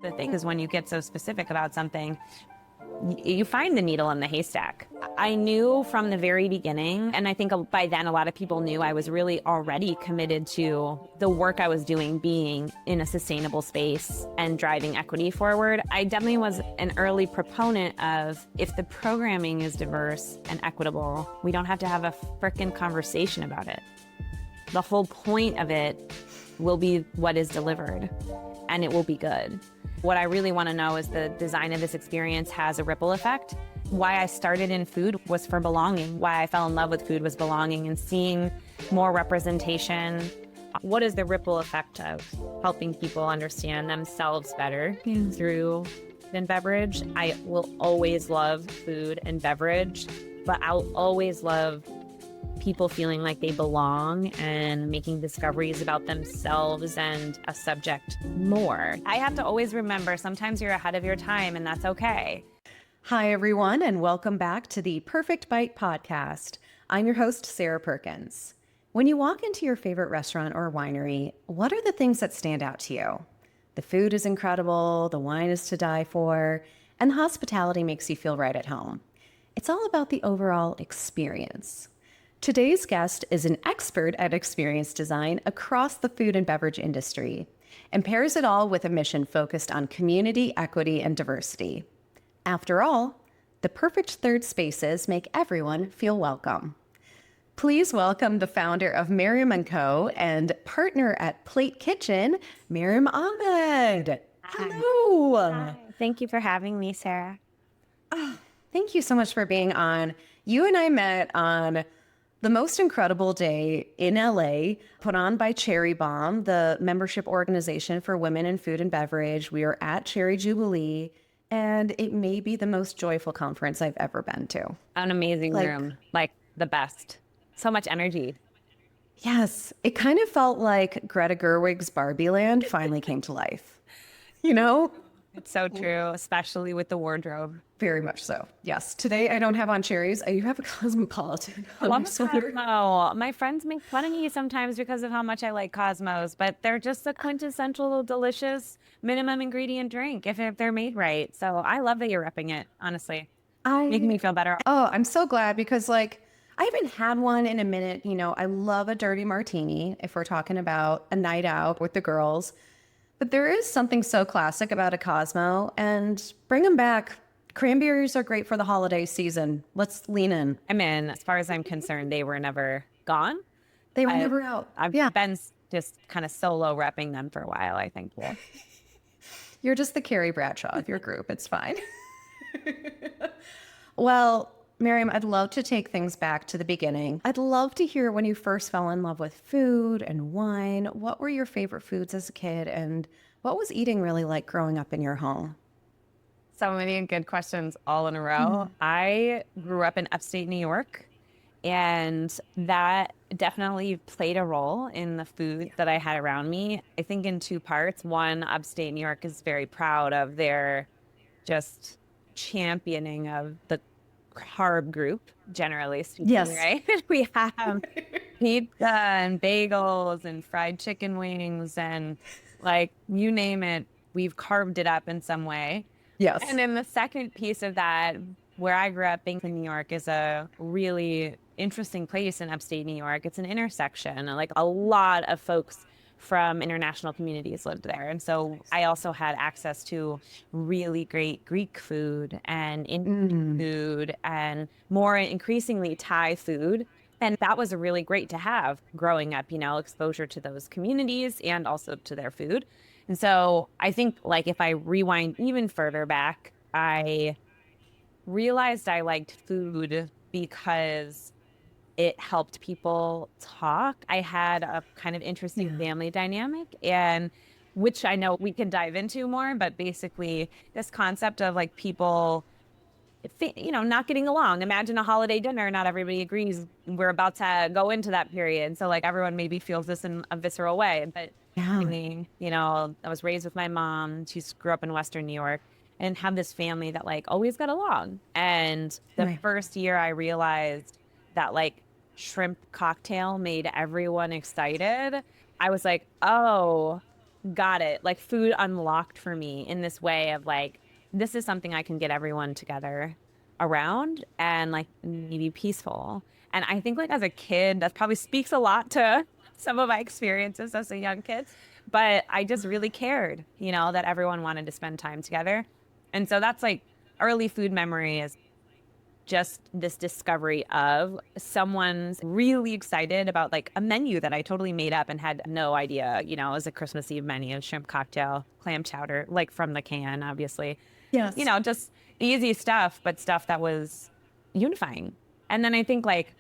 the thing is when you get so specific about something, you find the needle in the haystack. I knew from the very beginning, and I think by then a lot of people knew I was really already committed to the work I was doing being in a sustainable space and driving equity forward. I definitely was an early proponent of, if the programming is diverse and equitable, we don't have to have a frickin' conversation about it. The whole point of it will be what is delivered, and it will be good. What I really want to know is the design of this experience has a ripple effect. Why I started in food was for belonging. Why I fell in love with food was belonging and seeing more representation. What is the ripple effect of helping people understand themselves better through food and beverage? I will always love food and beverage, but I'll always love people feeling like they belong and making discoveries about themselves and a subject more. I have to always remember, sometimes you're ahead of your time, and that's okay. Hi, everyone, and welcome back to the Perfect Bite podcast. I'm your host, Sarah Perkins. When you walk into your favorite restaurant or winery, what are the things that stand out to you? The food is incredible, the wine is to die for, and the hospitality makes you feel right at home. It's all about the overall experience. Today's guest is an expert at experience design across the food and beverage industry and pairs it all with a mission focused on community, equity, and diversity. After all, the perfect third spaces make everyone feel welcome. Please welcome the founder of Maryam & Co. and partner at PLAYTE Kitchen, Maryam Ahmed. Hello. Hi. Thank you for having me, Sarah. Oh, thank you so much for being on. You and I met on the most incredible day in LA, put on by Cherry Bomb, the membership organization for women in food and beverage. We were at Cherry Jubilee, and it may be the most joyful conference I've ever been to. An amazing room, like the best. So much energy. Yes, it kind of felt like Greta Gerwig's Barbie Land finally came to life. You know? It's so true, especially with the wardrobe. Very much so. Yes. Today I don't have on cherries. I do have a Cosmopolitan. I love Cosmo. My friends make fun of me sometimes because of how much I like Cosmos, but they're just a quintessential, delicious, minimum ingredient drink if they're made right. So I love that you're repping it, honestly. Making me feel better. Oh, I'm so glad because I haven't had one in a minute. You know, I love a dirty martini if we're talking about a night out with the girls. But there is something so classic about a Cosmo, and bring them back. Cranberries are great for the holiday season. Let's lean in. I mean, as far as I'm concerned, they were never gone. They were never out. I've been just kind of solo repping them for a while, I think. Yeah. You're just the Carrie Bradshaw of your group. It's fine. Well, Maryam, I'd love to take things back to the beginning. I'd love to hear when you first fell in love with food and wine. What were your favorite foods as a kid, and what was eating really like growing up in your home? So many good questions all in a row. I grew up in upstate New York, and that definitely played a role in the food that I had around me. I think in two parts. One, upstate New York is very proud of their just championing of the carb group, generally speaking, yes. Right? We have pizza and bagels and fried chicken wings and you name it, we've carved it up in some way. Yes. And then the second piece of that, where I grew up, in New York is a really interesting place in upstate New York. It's an intersection. A lot of folks from international communities lived there. And so I also had access to really great Greek food and Indian food and more increasingly Thai food. And that was really great to have growing up, exposure to those communities and also to their food. And so I think if I rewind even further back, I realized I liked food because it helped people talk. I had a kind of interesting family dynamic, and which I know we can dive into more, but basically this concept of people, not getting along. Imagine a holiday dinner, not everybody agrees. We're about to go into that period. So everyone maybe feels this in a visceral way, but I was raised with my mom. She grew up in Western New York and had this family that always got along. And the first year I realized that shrimp cocktail made everyone excited, I was like, oh, got it. Like food unlocked for me in this way of like, this is something I can get everyone together around and like maybe peaceful. And I think like as a kid, that probably speaks a lot to some of my experiences as a young kid. But I just really cared, that everyone wanted to spend time together. And so that's like early food memory is just this discovery of someone's really excited about like a menu that I totally made up and had no idea, it was a Christmas Eve menu, shrimp cocktail, clam chowder, like from the can, obviously. Yes. Just easy stuff, but stuff that was unifying. And then I think like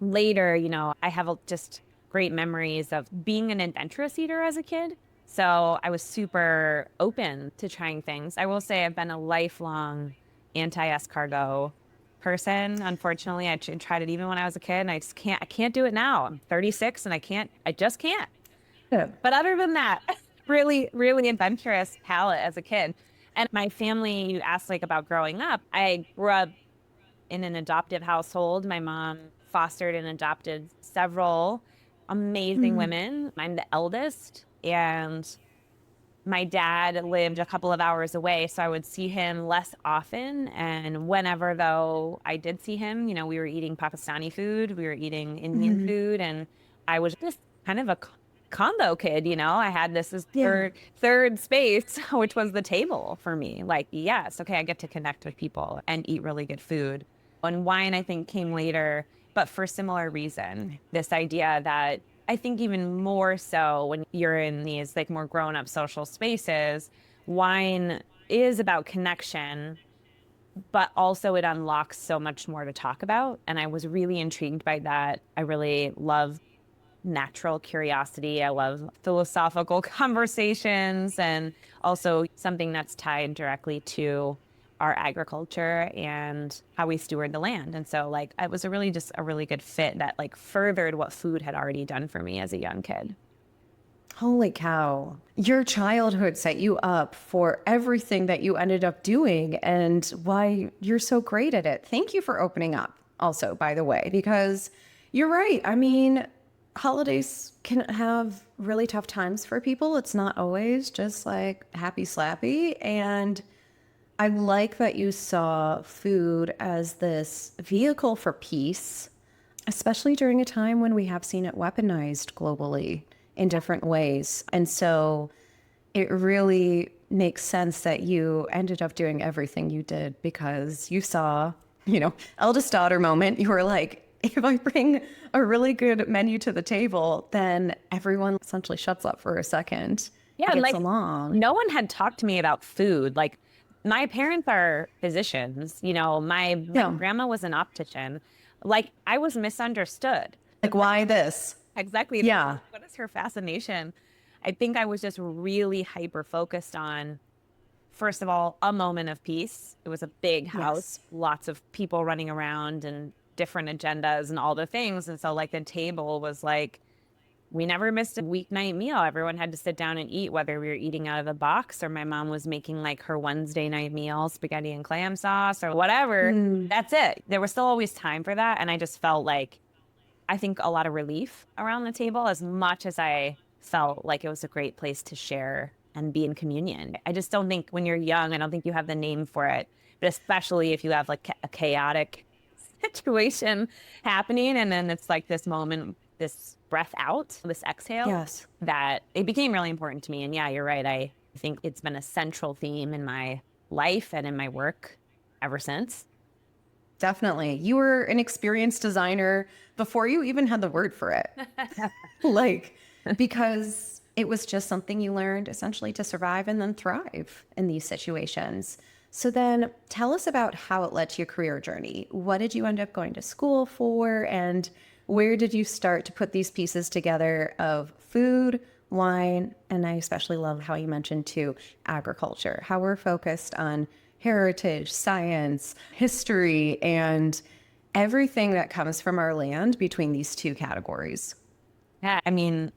later, I have just great memories of being an adventurous eater as a kid. So I was super open to trying things. I will say I've been a lifelong anti-escargot person. Unfortunately, tried it even when I was a kid and I can't do it now. I'm 36 and I just can't. Yeah. But other than that, really, really adventurous palate as a kid. And my family, you asked like about growing up. I grew up in an adoptive household. My mom fostered and adopted several amazing women. I'm the eldest, and my dad lived a couple of hours away, so I would see him less often. And whenever, though, I did see him, we were eating Pakistani food, we were eating Indian food, and I was just kind of a combo kid, I had this third space, which was the table for me. Like, yes, okay, I get to connect with people and eat really good food. And wine, I think, came later, but for similar reason. This idea that I think even more so when you're in these like more grown-up social spaces, wine is about connection, but also it unlocks so much more to talk about. And I was really intrigued by that. I really love natural curiosity. I love philosophical conversations and also something that's tied directly to our agriculture and how we steward the land. And so like it was just a really good fit that like furthered what food had already done for me as a young kid. Holy cow. Your childhood set you up for everything that you ended up doing and why you're so great at it. Thank you for opening up also, by the way, because you're right. I mean, holidays can have really tough times for people. It's not always just like happy slappy. And I like that you saw food as this vehicle for peace, especially during a time when we have seen it weaponized globally in different ways. And so it really makes sense that you ended up doing everything you did because you saw, eldest daughter moment. You were like, if I bring a really good menu to the table, then everyone essentially shuts up for a second. Yeah, gets like along. no one had talked to me about food. Like my parents are physicians, my grandma was an optician. Like I was misunderstood. Like, why this? Exactly. Yeah. What is her fascination? I think I was just really hyper focused on, first of all, a moment of peace. It was a big house, lots of people running around and different agendas and all the things. And so like the table was like, we never missed a weeknight meal. Everyone had to sit down and eat, whether we were eating out of the box or my mom was making like her Wednesday night meal, spaghetti and clam sauce or whatever. That's it. There was still always time for that. And I just felt like, I think a lot of relief around the table as much as I felt like it was a great place to share and be in communion. I just don't think when you're young, I don't think you have the name for it, but especially if you have like a chaotic situation happening and then it's like this moment, this breath out, this exhale, that it became really important to me. And yeah, you're right. I think it's been a central theme in my life and in my work ever since. Definitely. You were an experienced designer before you even had the word for it. Like, because it was just something you learned essentially to survive and then thrive in these situations. So then tell us about how it led to your career journey. What did you end up going to school for? And where did you start to put these pieces together of food, wine, and I especially love how you mentioned too, agriculture, how we're focused on heritage, science, history, and everything that comes from our land between these two categories. Yeah, I mean,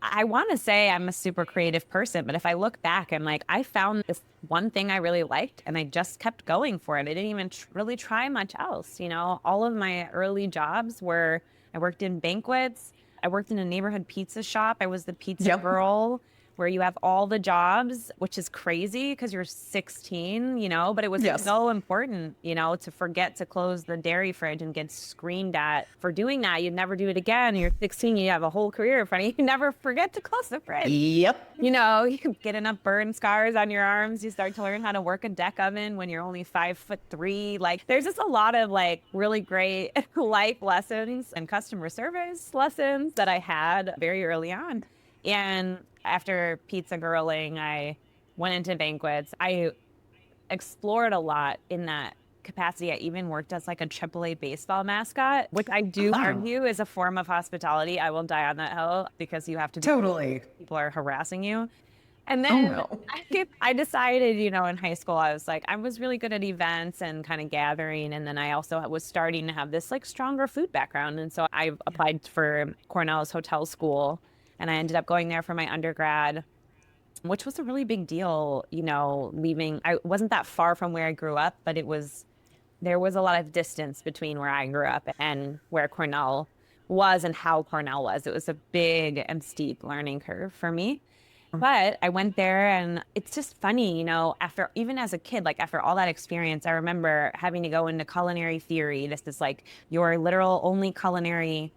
I want to say I'm a super creative person, but if I look back, I'm like, I found this one thing I really liked and I just kept going for it. I didn't even really try much else. All of my early jobs I worked in banquets. I worked in a neighborhood pizza shop. I was the pizza girl. where you have all the jobs, which is crazy because you're 16, but it was so important, to forget to close the dairy fridge and get screamed at for doing that. You'd never do it again. You're 16, you have a whole career in front of you. You never forget to close the fridge. Yep. You get enough burn scars on your arms. You start to learn how to work a deck oven when you're only 5'3". Like, there's just a lot of like really great life lessons and customer service lessons that I had very early on. And after pizza girling, I went into banquets. I explored a lot in that capacity. I even worked as like a AAA baseball mascot, which I do argue is a form of hospitality. I will die on that hill because you have to totally. People are harassing you. And then I decided, in high school, I was like, I was really good at events and kind of gathering. And then I also was starting to have this like stronger food background. And so I applied for Cornell's hotel school, and I ended up going there for my undergrad, which was a really big deal, leaving. I wasn't that far from where I grew up, but there was a lot of distance between where I grew up and where Cornell was and how Cornell was. It was a big and steep learning curve for me. But I went there, and it's just funny, after, even as a kid, like after all that experience, I remember having to go into culinary theory. This is like your literal only culinary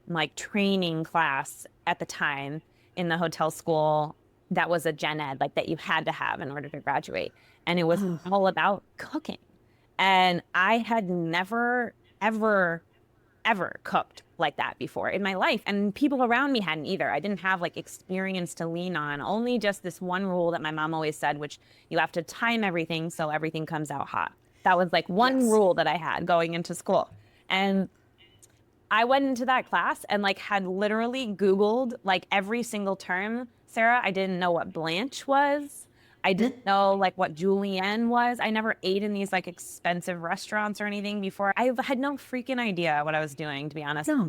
like training class at the time in the hotel school. That was a gen ed, like that you had to have in order to graduate. And it was all about cooking. And I had never, ever, ever cooked like that before in my life. And people around me hadn't either. I didn't have like experience to lean on, only just this one rule that my mom always said, which you have to time everything so everything comes out hot. That was like one rule that I had going into school. And I went into that class and like had literally Googled like every single term. Sarah, I didn't know what blanch was. I didn't know like what julienne was. I never ate in these like expensive restaurants or anything before. I had no freaking idea what I was doing, to be honest. No.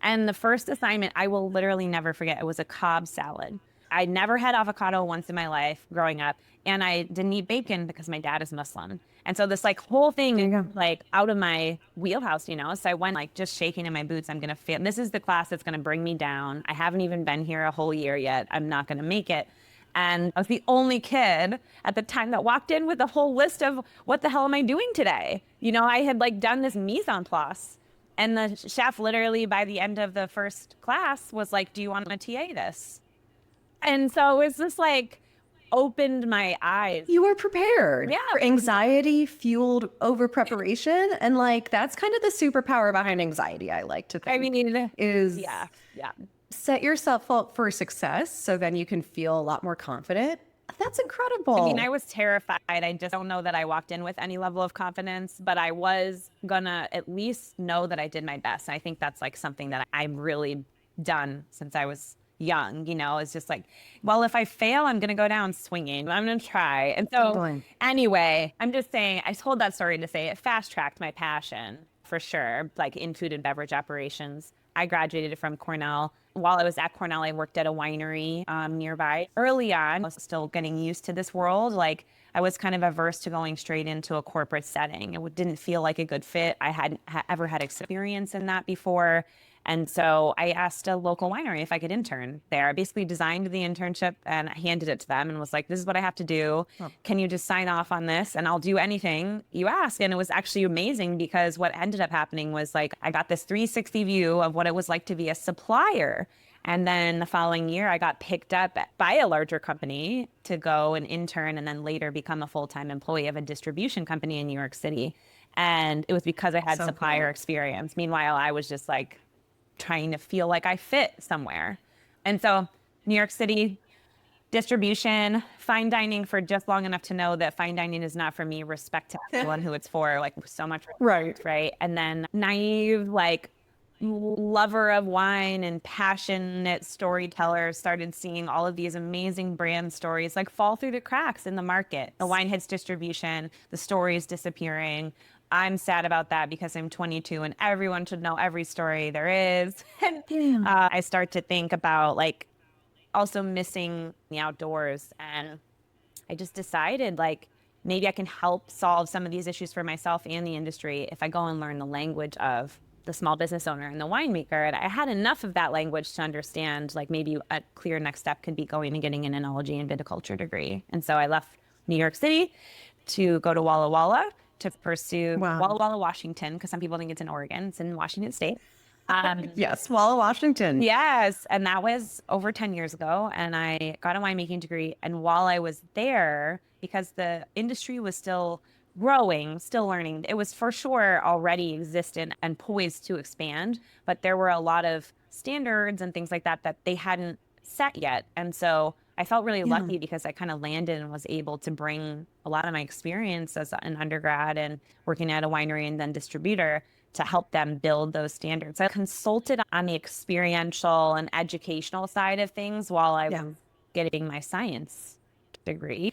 And the first assignment, I will literally never forget. It was a Cobb salad. I never had avocado once in my life growing up, and I didn't eat bacon because my dad is Muslim. And so this like whole thing like out of my wheelhouse, So I went like just shaking in my boots. I'm going to fail. This is the class that's going to bring me down. I haven't even been here a whole year yet. I'm not going to make it. And I was the only kid at the time that walked in with a whole list of what the hell am I doing today? I had like done this mise en place. And the chef literally by the end of the first class was like, do you want to TA this? And so it was just like opened my eyes. You were prepared. Yeah. For anxiety fueled over preparation. And like, that's kind of the superpower behind anxiety, I like to think. I mean, is yeah. Set yourself up for success so then you can feel a lot more confident. That's incredible. I mean, I was terrified. I just don't know that I walked in with any level of confidence, but I was gonna at least know that I did my best. I think that's like something that I've really done since I was young, it's just like, well, if I fail, I'm going to go down swinging. I'm going to try. And so anyway, I'm just saying, I told that story to say it fast-tracked my passion for sure, like in food and beverage operations. I graduated from Cornell. While I was at Cornell, I worked at a winery nearby. Early on, I was still getting used to this world. Like I was kind of averse to going straight into a corporate setting. It didn't feel like a good fit. I hadn't ever had experience in that before. And so I asked a local winery if I could intern there. I basically designed the internship and handed it to them and was like, this is what I have to do. Can you just sign off on this? And I'll do anything you ask. And it was actually amazing because what ended up happening was like, I got this 360 view of what it was like to be a supplier. And then the following year, I got picked up by a larger company to go and intern and then later become a full-time employee of a distribution company in New York City. And it was because I had supplier experience. Meanwhile, I was just like, trying to feel like I fit somewhere. And so New York City, distribution, fine dining for just long enough to know that fine dining is not for me, respect to everyone who it's for, like so much. Right. And then naive, like lover of wine and passionate storyteller started seeing all of these amazing brand stories like fall through the cracks in the market. The wine hits distribution, the story is disappearing. I'm sad about that because I'm 22 and everyone should know every story there is. And I start to think about like also missing the outdoors. And I just decided like maybe I can help solve some of these issues for myself and the industry if I go and learn the language of the small business owner and the winemaker. And I had enough of that language to understand like maybe a clear next step could be going and getting an enology and viticulture degree. And so I left New York City to go to Walla Walla to pursue Wow. Walla Walla, Washington, because some people think it's in Oregon. It's in Washington State. Yes, Walla, Washington. Yes. And that was over 10 years ago. And I got a winemaking degree. And while I was there, because the industry was still growing, still learning, it was for sure already existent and poised to expand. But there were a lot of standards and things like that that they hadn't set yet. And so I felt really lucky because I kind of landed and was able to bring a lot of my experience as an undergrad and working at a winery and then distributor to help them build those standards. I consulted on the experiential and educational side of things while I was getting my science degree.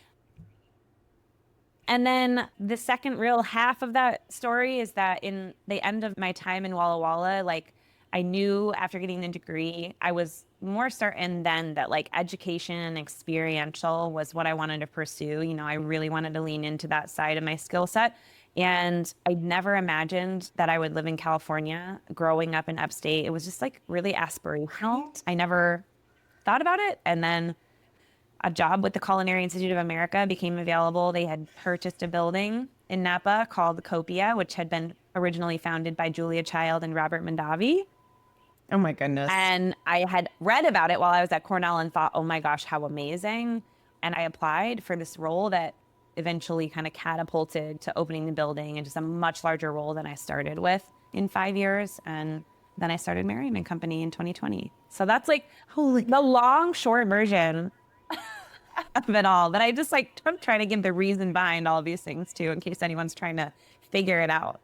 And then the second real half of that story is that in the end of my time in Walla Walla, like I knew after getting the degree, I was more certain then that like education and experiential was what I wanted to pursue. You know, I really wanted to lean into that side of my skill set. And I never imagined that I would live in California growing up in upstate. It was just like really aspirational. I never thought about it. And then a job with the Culinary Institute of America became available. They had purchased a building in Napa called Copia, which had been originally founded by Julia Child and Robert Mondavi. Oh my goodness. And I had read about it while I was at Cornell and thought, oh my gosh, how amazing. And I applied for this role that eventually kind of catapulted to opening the building and just a much larger role than I started with in 5 years. And then I started Maryam Company in 2020. So that's like the long, short version of it all. But I just like, I'm trying to give the reason behind all of these things too, in case anyone's trying to figure it out.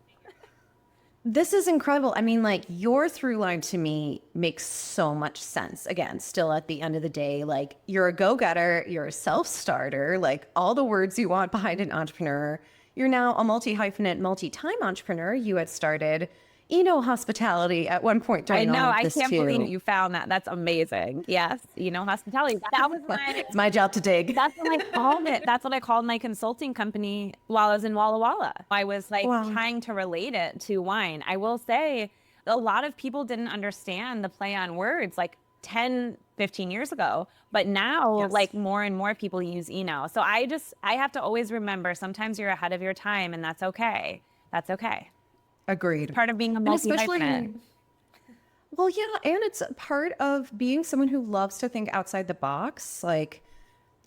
This is incredible. I mean, like your through line to me makes so much sense. Again, still at the end of the day, like you're a go-getter, you're a self-starter, like all the words you want behind an entrepreneur. You're now a multi-hyphenate, multi-time entrepreneur. You had started hospitality at one point during I know. all of I this can't too. believe you found that. That's amazing. Yes. Hospitality. That was It's my job to dig. That's what I called it. That's what I called my consulting company while I was in Walla Walla. I was like trying to relate it to wine. I will say a lot of people didn't understand the play on words like 10, 15 years ago. But now like more and more people use Eno. So I have to always remember sometimes you're ahead of your time and that's okay. That's okay. Agreed. Part of being a multi-hyphenate. Well, yeah, and it's part of being someone who loves to think outside the box. Like,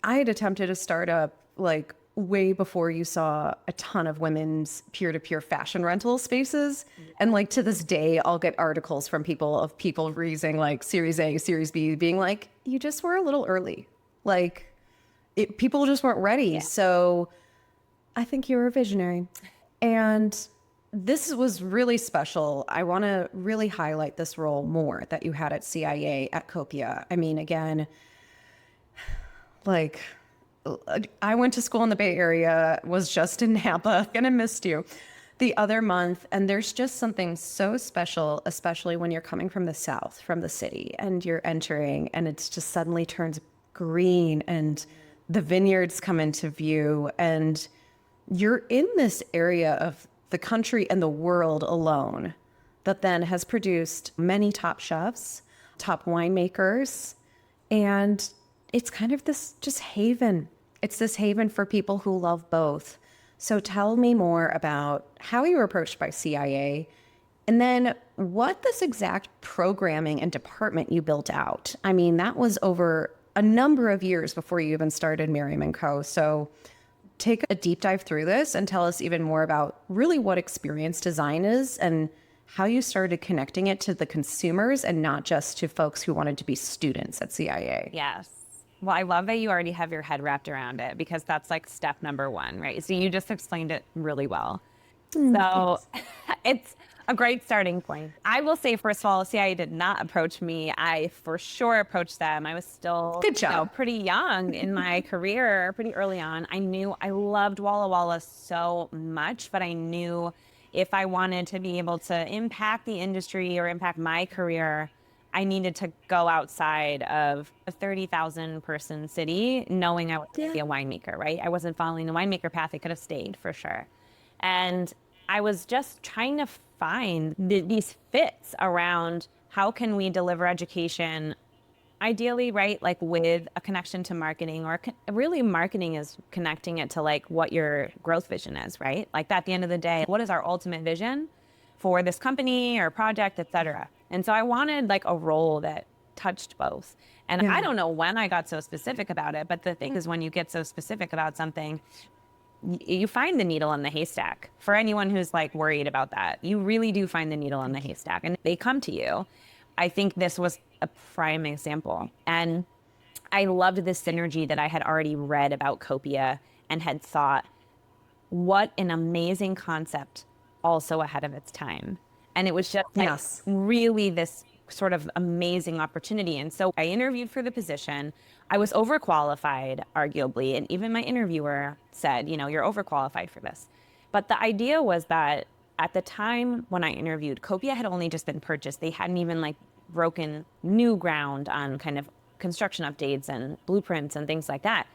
I had attempted a startup like way before you saw a ton of women's peer-to-peer fashion rental spaces. And like to this day, I'll get articles from people raising like Series A, Series B, being like, you just were a little early. Like, people just weren't ready. Yeah. So I think you're a visionary. And this was really special. I want to really highlight this role more that you had at CIA, at Copia. I mean, again, like I went to school in the Bay Area, was just in Napa, and I missed you the other month. And there's just something so special, especially when you're coming from the South, from the city, and you're entering and it's just suddenly turns green and the vineyards come into view and you're in this area of the country and the world alone that then has produced many top chefs, top winemakers, and it's kind of this just haven. It's this haven for people who love both. So tell me more about how you were approached by CIA and then what this exact programming and department you built out. I mean, that was over a number of years before you even started Maryam & Co. So take a deep dive through this and tell us even more about really what experience design is and how you started connecting it to the consumers and not just to folks who wanted to be students at CIA. Yes. Well, I love that you already have your head wrapped around it because that's like step number one, right? So you just explained it really well. So it's a great starting point. I will say, first of all, CIA did not approach me. I for sure approached them. I was still pretty young in my career, pretty early on. I loved Walla Walla so much, but I knew if I wanted to be able to impact the industry or impact my career, I needed to go outside of a 30,000 person city, knowing I would be a winemaker, right? I wasn't following the winemaker path. I could have stayed for sure. And I was just trying to find these fits around how can we deliver education ideally, right? Like with a connection to marketing, or really marketing is connecting it to like what your growth vision is, right? Like at the end of the day, what is our ultimate vision for this company or project, et cetera? And so I wanted like a role that touched both. And I don't know when I got so specific about it, but the thing is, when you get so specific about something, you find the needle in the haystack. For anyone who's like worried about that, you really do find the needle in the haystack, and they come to you. I think this was a prime example. And I loved this synergy that I had already read about Copia and had thought, what an amazing concept, also ahead of its time. And it was just like really this sort of amazing opportunity. And so I interviewed for the position. I was overqualified, arguably. And even my interviewer said, you know, you're overqualified for this. But the idea was that at the time when I interviewed, Copia had only just been purchased. They hadn't even like broken new ground on kind of construction updates and blueprints and things like that.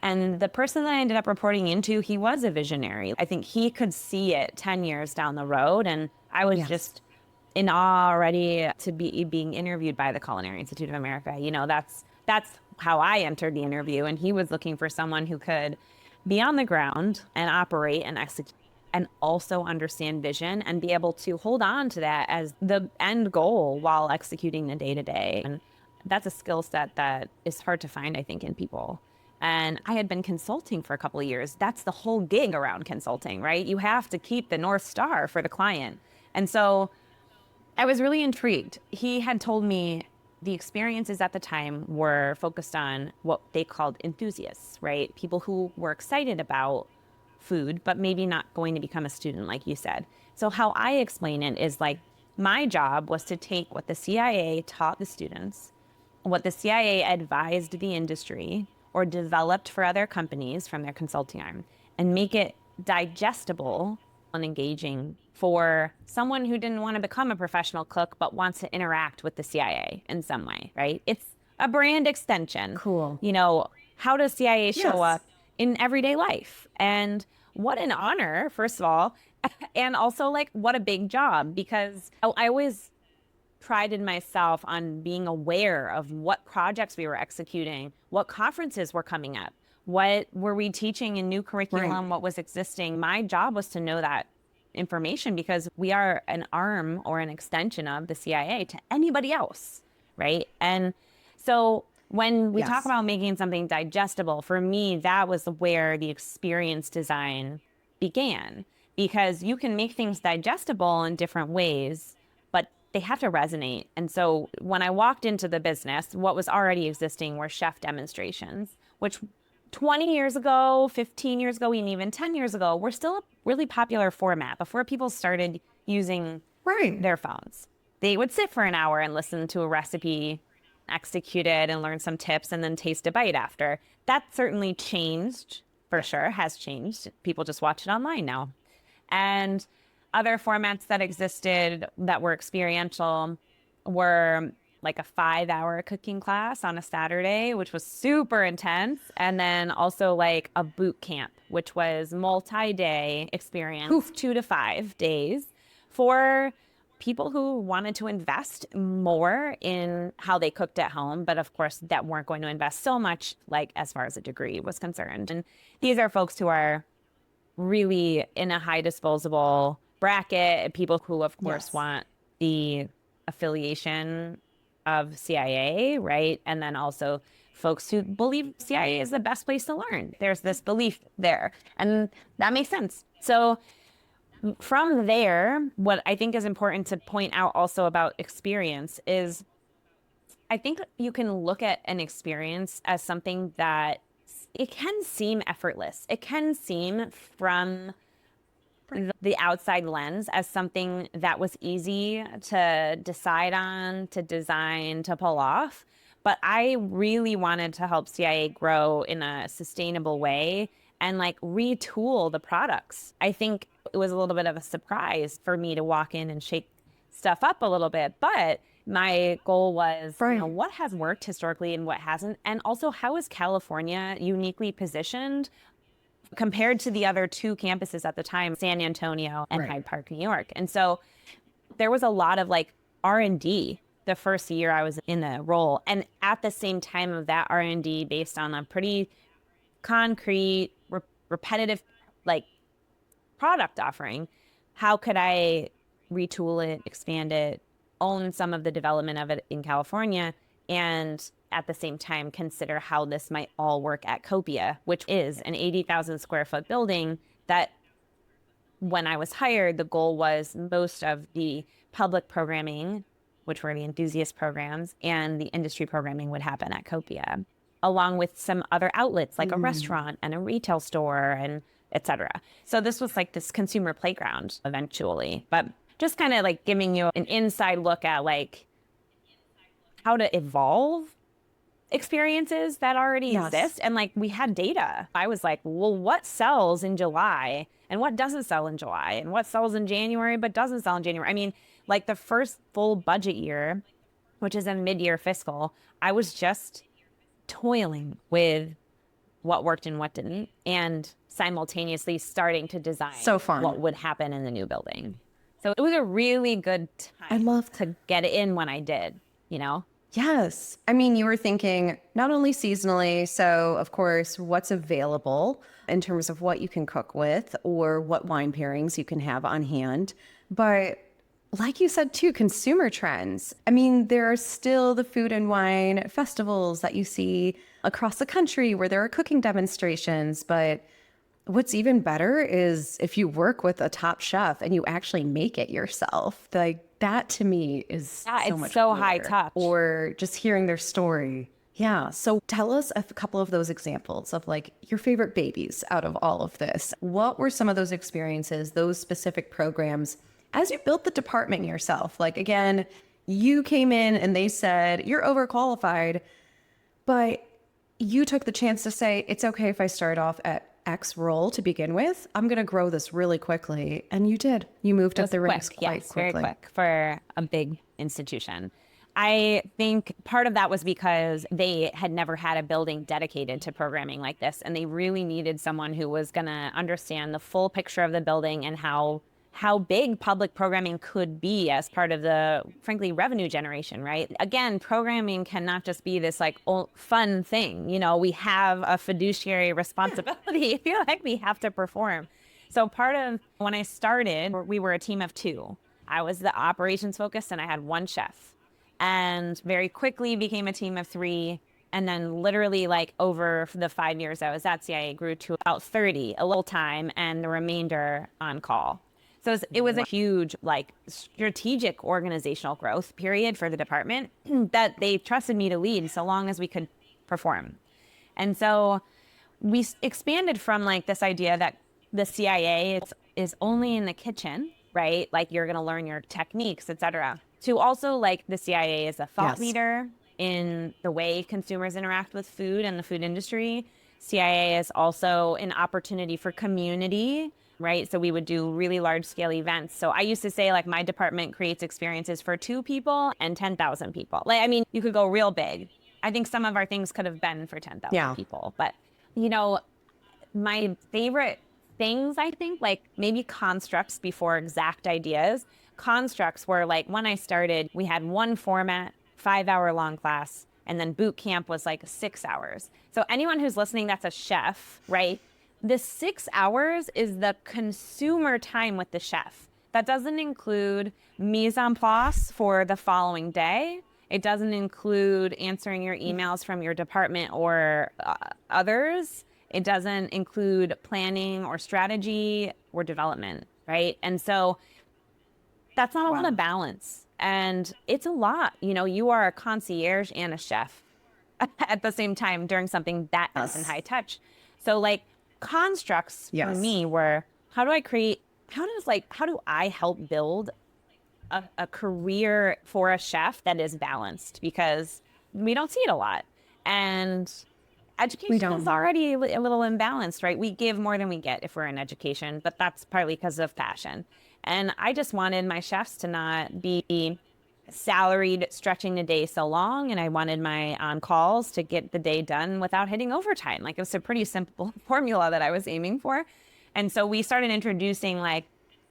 And the person that I ended up reporting into, he was a visionary. I think he could see it 10 years down the road. And I was just in awe already to be being interviewed by the Culinary Institute of America. You know, that's how I entered the interview. And he was looking for someone who could be on the ground and operate and execute, and also understand vision and be able to hold on to that as the end goal while executing the day-to-day. And that's a skill set that is hard to find, I think, in people. And I had been consulting for a couple of years. That's the whole gig around consulting, right? You have to keep the North Star for the client. And so I was really intrigued. He had told me the experiences at the time were focused on what they called enthusiasts, right? People who were excited about food, but maybe not going to become a student, like you said. So how I explain it is like, my job was to take what the CIA taught the students, what the CIA advised the industry or developed for other companies from their consulting arm, and make it digestible and engaging for someone who didn't want to become a professional cook, but wants to interact with the CIA in some way, right? It's a brand extension. Cool. You know, how does CIA show up in everyday life? And what an honor, first of all, and also like what a big job, because I always prided myself on being aware of what projects we were executing, what conferences were coming up, what were we teaching in new curriculum, what was existing. My job was to know that information because we are an arm or an extension of the CIA to anybody else, right? And so when we talk about making something digestible, for me, that was where the experience design began, because you can make things digestible in different ways, but they have to resonate. And so when I walked into the business, what was already existing were chef demonstrations, which 20 years ago, 15 years ago, and even 10 years ago, were still a really popular format before people started using their phones. They would sit for an hour and listen to a recipe, execute it, and learn some tips, and then taste a bite after. That certainly changed, for sure, has changed. People just watch it online now. And other formats that existed that were experiential were like a 5-hour cooking class on a Saturday, which was super intense. And then also like a boot camp, which was multi-day experience, 2 to 5 days for people who wanted to invest more in how they cooked at home, but of course that weren't going to invest so much like as far as a degree was concerned. And these are folks who are really in a high disposable bracket, people who of course want the affiliation of CIA, right? And then also folks who believe CIA is the best place to learn. There's this belief there, and that makes sense. So from there, what I think is important to point out also about experience is I think you can look at an experience as something that it can seem effortless. It can seem from the outside lens as something that was easy to decide on, to design, to pull off. But I really wanted to help CIA grow in a sustainable way and like retool the products. I think it was a little bit of a surprise for me to walk in and shake stuff up a little bit, but my goal was, you know, what has worked historically and what hasn't, and also how is California uniquely positioned compared to the other two campuses at the time, San Antonio and Hyde Park, New York. And so there was a lot of like R&D the first year I was in the role. And at the same time of that R&D based on a pretty concrete, repetitive, like product offering, how could I retool it, expand it, own some of the development of it in California, and at the same time consider how this might all work at Copia, which is an 80,000 square foot building that when I was hired, the goal was most of the public programming, which were the enthusiast programs, and the industry programming would happen at Copia, along with some other outlets like a restaurant and a retail store and et cetera. So this was like this consumer playground eventually, but just kind of like giving you an inside look at like how to evolve experiences that already exist. And like we had data. I was like, well, what sells in July and what doesn't sell in July and what sells in January but doesn't sell in January? I mean, like the first full budget year, which is a mid-year fiscal, I was just toiling with what worked and what didn't, and simultaneously starting to design what would happen in the new building. So it was a really good time to get in when I did, you know? Yes. I mean, you were thinking not only seasonally, so of course, what's available in terms of what you can cook with or what wine pairings you can have on hand, but like you said too, consumer trends. I mean, there are still the food and wine festivals that you see across the country where there are cooking demonstrations, but what's even better is if you work with a top chef and you actually make it yourself. Like that to me is so much cooler. High touch. Or just hearing their story. Yeah. So tell us a couple of those examples of like your favorite babies out of all of this. What were some of those experiences, those specific programs as you built the department yourself? Like, again, you came in and they said, you're overqualified, but you took the chance to say, it's okay if I start off at X role to begin with. I'm going to grow this really quickly. And you did. You moved up the ranks quite quickly. Very quick for a big institution. I think part of that was because they had never had a building dedicated to programming like this. And they really needed someone who was going to understand the full picture of the building and how big public programming could be as part of the, frankly, revenue generation, right? Again, programming cannot just be this like fun thing. You know, we have a fiduciary responsibility. I feel like we have to perform. So part of when I started, we were a team of two. I was the operations focused and I had one chef, and very quickly became a team of three. And then literally like over the 5 years I was at CIA grew to about 30 a little time and the remainder on call. So it was a huge, like, strategic organizational growth period for the department that they trusted me to lead so long as we could perform. And so we expanded from, like, this idea that the CIA is only in the kitchen, right? Like, you're going to learn your techniques, et cetera, to also, like, the CIA is a thought leader in the way consumers interact with food and the food industry. CIA is also an opportunity for community, right? So we would do really large scale events. So I used to say like my department creates experiences for 2 people and 10,000 people. Like, I mean, you could go real big. I think some of our things could have been for 10,000 people, but you know, my favorite things, I think like maybe constructs before exact ideas. Constructs were like when I started, we had one format, 5-hour long class, and then boot camp was like 6 hours. So anyone who's listening that's a chef, right? The 6 hours is the consumer time with the chef. That doesn't include mise en place for the following day. It doesn't include answering your emails from your department or others. It doesn't include planning or strategy or development, right? And so that's not a lot of balance. And it's a lot. You know, you are a concierge and a chef at the same time during something that is in high touch. So like, constructs for me were how do I help build a career for a chef that is balanced, because we don't see it a lot, and education is already a little imbalanced, right? We give more than we get if we're in education, but that's partly because of passion. And I just wanted my chefs to not be salaried stretching the day so long, and I wanted my on calls to get the day done without hitting overtime. Like, it was a pretty simple formula that I was aiming for. And so we started introducing like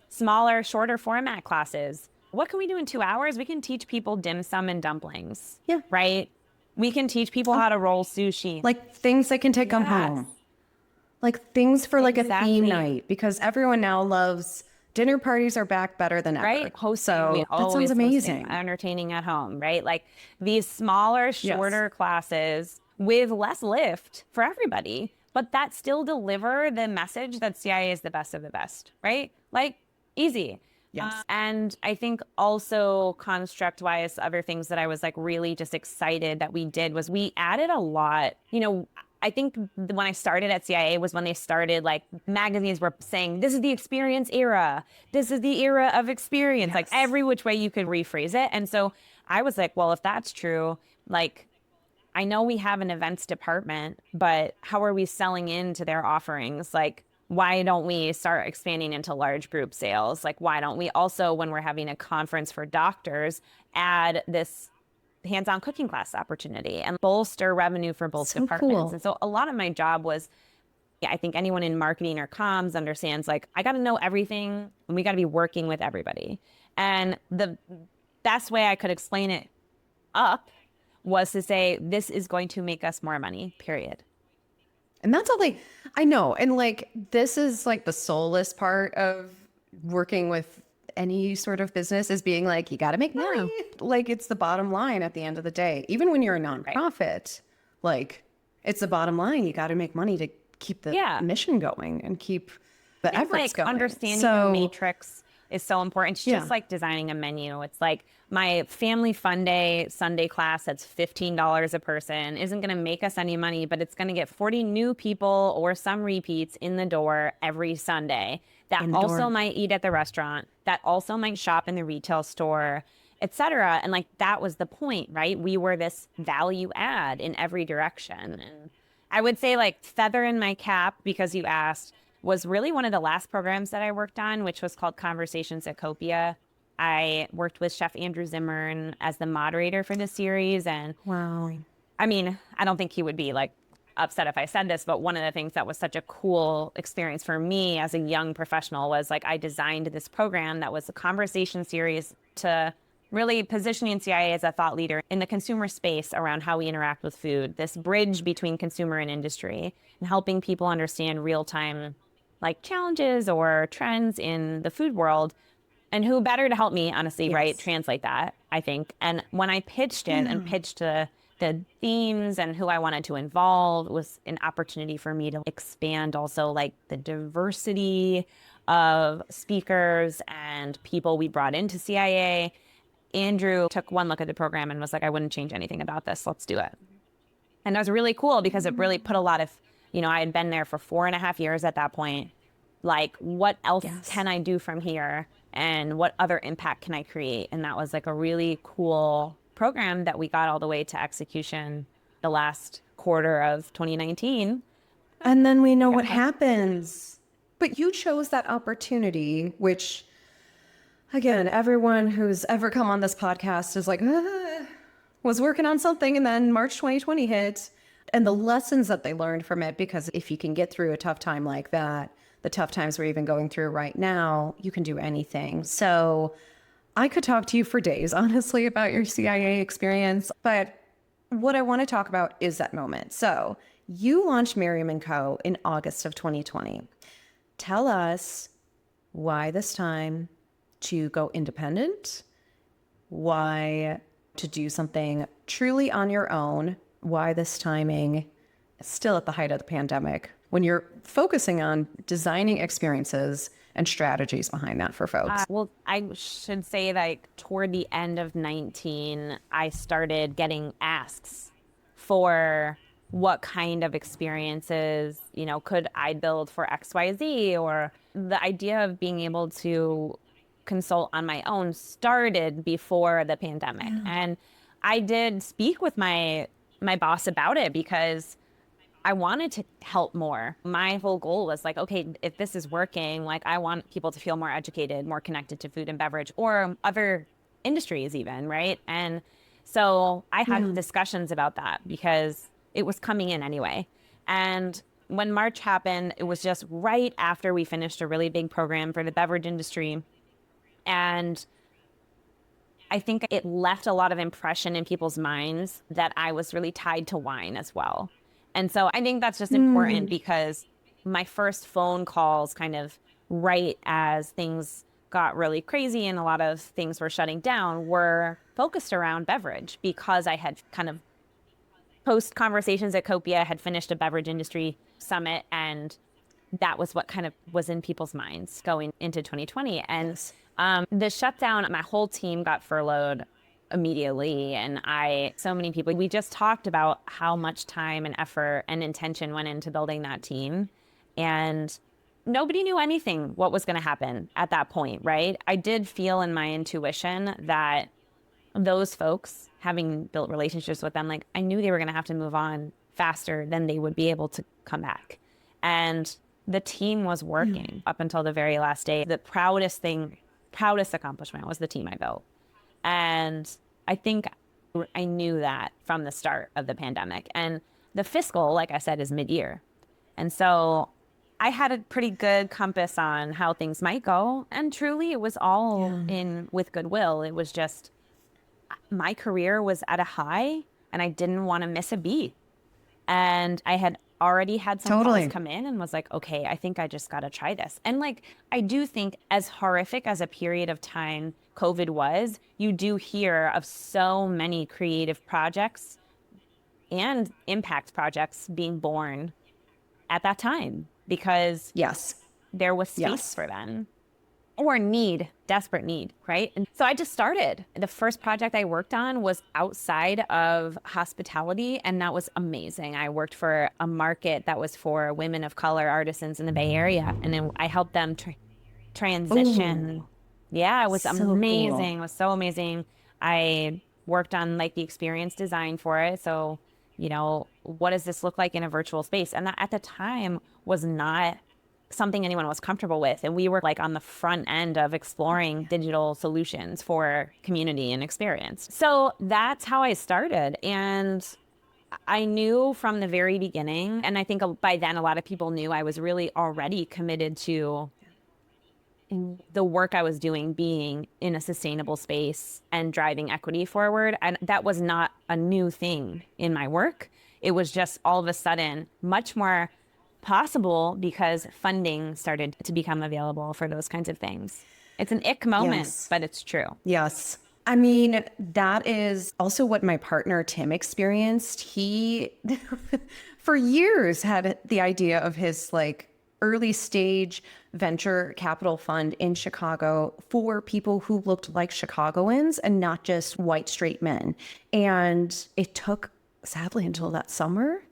smaller, shorter format classes. What can we do in 2 hours? We can teach people dim sum and dumplings. Yeah. Right? We can teach people how to roll sushi. Like things they can take them home. Like things for like a theme night, because everyone now loves dinner parties are back better than ever. Right? Hosting. So that sounds amazing. Entertaining at home, right? Like these smaller, shorter classes with less lift for everybody, but that still deliver the message that CIA is the best of the best, right? Like easy. Yes. And I think also construct wise, other things that I was like really just excited that we did was we added a lot, I think when I started at CIA was when they started, like, magazines were saying, this is the experience era. This is the era of experience, like every which way you could rephrase it. And so I was like, well, if that's true, like, I know we have an events department, but how are we selling into their offerings? Like, why don't we start expanding into large group sales? Like, why don't we also, when we're having a conference for doctors, add this hands-on cooking class opportunity and bolster revenue for both departments? Cool. And so a lot of my job was, I think anyone in marketing or comms understands, like, I got to know everything and we got to be working with everybody. And the best way I could explain it up was to say, this is going to make us more money, period. And that's all I know. And like, this is like the soulless part of working with any sort of business, is being like, you got to make money. Like, it's the bottom line at the end of the day. Even when you're a nonprofit, like, it's the bottom line. You got to make money to keep the mission going and keep the efforts going. Understanding the matrix is so important. It's just like designing a menu. It's like my family fun day Sunday class that's $15 a person isn't going to make us any money, but it's going to get 40 new people or some repeats in the door every Sunday that also might eat at the restaurant, that also might shop in the retail store, etc. And like, that was the point, right? We were this value add in every direction. And I would say, like, feather in my cap, because you asked, was really one of the last programs that I worked on, which was called Conversations at Copia. I worked with Chef Andrew Zimmern as the moderator for the series. And I mean, I don't think he would be like upset if I said this, but one of the things that was such a cool experience for me as a young professional was, like, I designed this program that was a conversation series to really positioning CIA as a thought leader in the consumer space around how we interact with food, this bridge between consumer and industry, and helping people understand real-time, like, challenges or trends in the food world. And who better to help me, honestly, right, translate that, I think. And when I pitched it and pitched the themes and who I wanted to involve, was an opportunity for me to expand also, like, the diversity of speakers and people we brought into CIA. Andrew took one look at the program and was like, I wouldn't change anything about this. Let's do it. And that was really cool because it really put a lot of, I had been there for 4.5 years at that point. Like, what else can I do from here? And what other impact can I create? And that was like a really cool program that we got all the way to execution the last quarter of 2019. And then we know what happens. But you chose that opportunity, which, again, everyone who's ever come on this podcast is like, was working on something, and then March 2020 hit, and the lessons that they learned from it, because if you can get through a tough time like that, the tough times we're even going through right now, you can do anything. So I could talk to you for days, honestly, about your CIA experience, but what I want to talk about is that moment. So you launched Maryam & Co. in August of 2020. Tell us why this time to go independent, why to do something truly on your own, why this timing, still at the height of the pandemic, when you're focusing on designing experiences and strategies behind that for folks. Well, I should say, like, toward the end of 19, I started getting asks for what kind of experiences, could I build for XYZ, or the idea of being able to consult on my own started before the pandemic. And I did speak with my boss about it because I wanted to help more. My whole goal was like, okay, if this is working, like, I want people to feel more educated, more connected to food and beverage, or other industries even, right? And so I had discussions about that because it was coming in anyway. And when March happened, it was just right after we finished a really big program for the beverage industry. And I think it left a lot of impression in people's minds that I was really tied to wine as well. And so I think that's just important because my first phone calls kind of right as things got really crazy and a lot of things were shutting down were focused around beverage because I had kind of post conversations at Copia, had finished a beverage industry summit, and that was what kind of was in people's minds going into 2020. And the shutdown, my whole team got furloughed immediately. And so many people, we just talked about how much time and effort and intention went into building that team. And nobody knew anything what was going to happen at that point, right? I did feel in my intuition that those folks, having built relationships with them, like I knew they were going to have to move on faster than they would be able to come back. And the team was working up until the very last day. The proudest accomplishment was the team I built. And I think I knew that from the start of the pandemic. And the fiscal, like I said, is mid-year. And so I had a pretty good compass on how things might go. And truly, it was all in with goodwill. It was just my career was at a high and I didn't want to miss a beat. And I had already had some calls come in and was like, okay, I think I just got to try this. And like, I do think as horrific as a period of time COVID was, you do hear of so many creative projects and impact projects being born at that time because there was space for them. Or need, desperate need, right? And so I just started. The first project I worked on was outside of hospitality, and that was amazing. I worked for a market that was for women of color artisans in the Bay Area, and then I helped them transition. Ooh. Yeah, it was amazing. Cool. It was so amazing. I worked on like the experience design for it. So, you know, what does this look like in a virtual space? And that at the time was not something anyone was comfortable with. And we were like on the front end of exploring digital solutions for community and experience. So that's how I started. And I knew from the very beginning, and I think by then a lot of people knew I was really already committed to the work I was doing being in a sustainable space and driving equity forward. And that was not a new thing in my work. It was just all of a sudden much more possible because funding started to become available for those kinds of things. It's an ick moment, but it's true. Yes. I mean, that is also what my partner Tim experienced. He, for years, had the idea of his like early stage venture capital fund in Chicago for people who looked like Chicagoans and not just white straight men. And it took, sadly, until that summer.